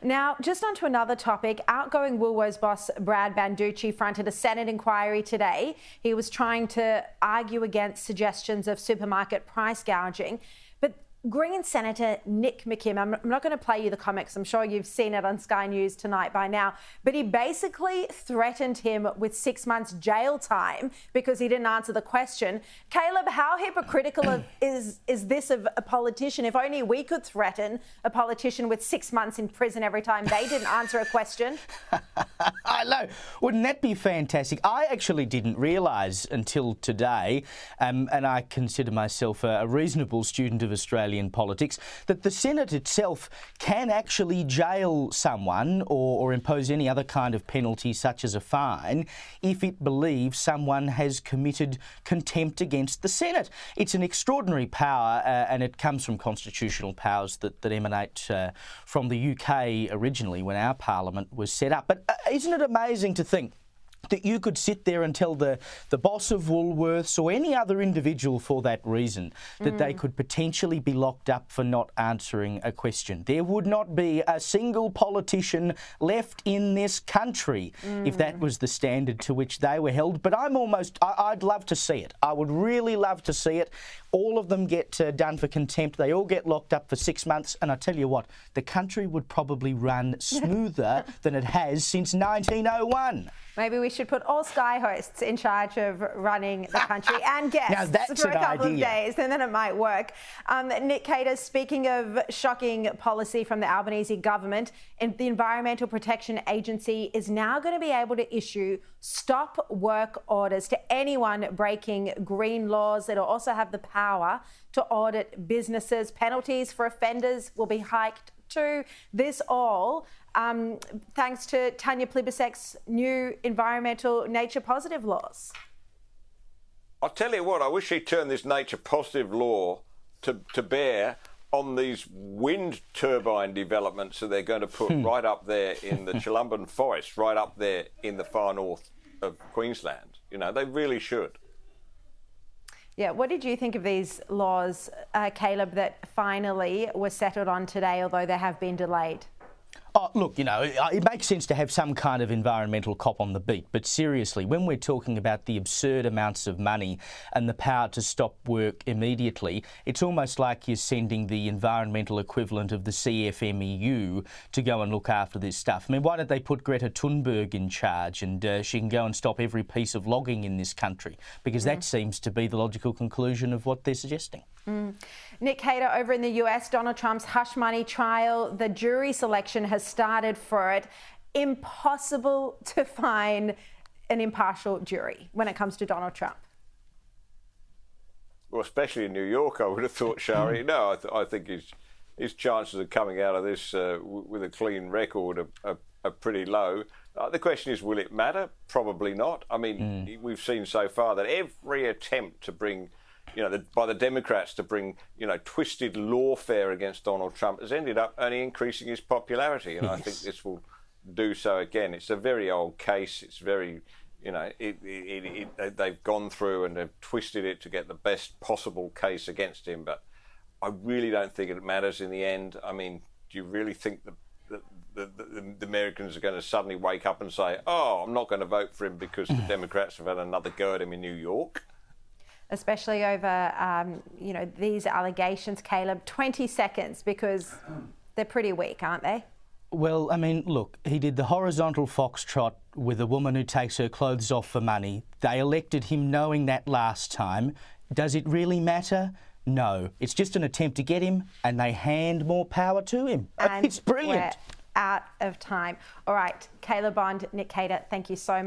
Now, just on to another topic. Outgoing Woolworths boss Brad Banducci fronted a Senate inquiry today. He was trying to argue against suggestions of supermarket price gouging. But Green Senator Nick McKim, I'm not going to play you the comics. I'm sure you've seen it on Sky News tonight by now. But he basically threatened him with 6 months jail time because he didn't answer the question. Caleb, how hypocritical is this of a politician? If only we could threaten a politician with 6 months in prison every time they didn't answer a question. I know. Wouldn't that be fantastic? I actually didn't realise until today, and I consider myself a reasonable student of Australian politics, that the Senate itself can actually jail someone or impose any other kind of penalty, such as a fine, if it believes someone has committed contempt against the Senate. It's an extraordinary power, and it comes from constitutional powers that emanate from the UK originally when our parliament was set up. But isn't it amazing to think that you could sit there and tell the boss of Woolworths or any other individual for that reason that they could potentially be locked up for not answering a question? There would not be a single politician left in this country if that was the standard to which they were held. But I'd love to see it. I would really love to see it. All of them get done for contempt. They all get locked up for 6 months. And I tell you what, the country would probably run smoother than it has since 1901. Maybe we should put all Sky hosts in charge of running the country and guests for a couple of days, and then it might work. Nick Cater, speaking of shocking policy from the Albanese government, and the Environmental Protection Agency is now going to be able to issue stop work orders to anyone breaking green laws. It'll also have the power to audit businesses. Penalties for offenders will be hiked too. This all thanks to Tanya Plibersek's new environmental nature positive laws. I'll tell you what, I wish he'd turned this nature positive law to bear on these wind turbine developments that they're going to put right up there in the Chilumban Forest, right up there in the far north of Queensland. You know, they really should. Yeah, what did you think of these laws, Caleb, that finally were settled on today, although they have been delayed? Oh, look, you know, it makes sense to have some kind of environmental cop on the beat. But seriously, when we're talking about the absurd amounts of money and the power to stop work immediately, it's almost like you're sending the environmental equivalent of the CFMEU to go and look after this stuff. I mean, why don't they put Greta Thunberg in charge and she can go and stop every piece of logging in this country? Because that seems to be the logical conclusion of what they're suggesting. Nick Cater, over in the US, Donald Trump's hush money trial, the jury selection has started for it. Impossible to find an impartial jury when it comes to Donald Trump. Well, especially in New York, I would have thought, Sharri. No, I think his chances of coming out of this with a clean record are pretty low. The question is, will it matter? Probably not. I mean, we've seen so far that every attempt to bring, by the Democrats to bring, twisted lawfare against Donald Trump has ended up only increasing his popularity. And I think this will do so again. It's a very old case. It's very, they've gone through and they've twisted it to get the best possible case against him. But I really don't think it matters in the end. I mean, do you really think the Americans are going to suddenly wake up and say, oh, I'm not going to vote for him because the Democrats have had another go at him in New York? Especially over, these allegations, Caleb. 20 seconds, because they're pretty weak, aren't they? Well, I mean, look, he did the horizontal foxtrot with a woman who takes her clothes off for money. They elected him knowing that last time. Does it really matter? No. It's just an attempt to get him, and they hand more power to him. And it's brilliant. We're out of time. All right, Caleb Bond, Nick Cater, thank you so much.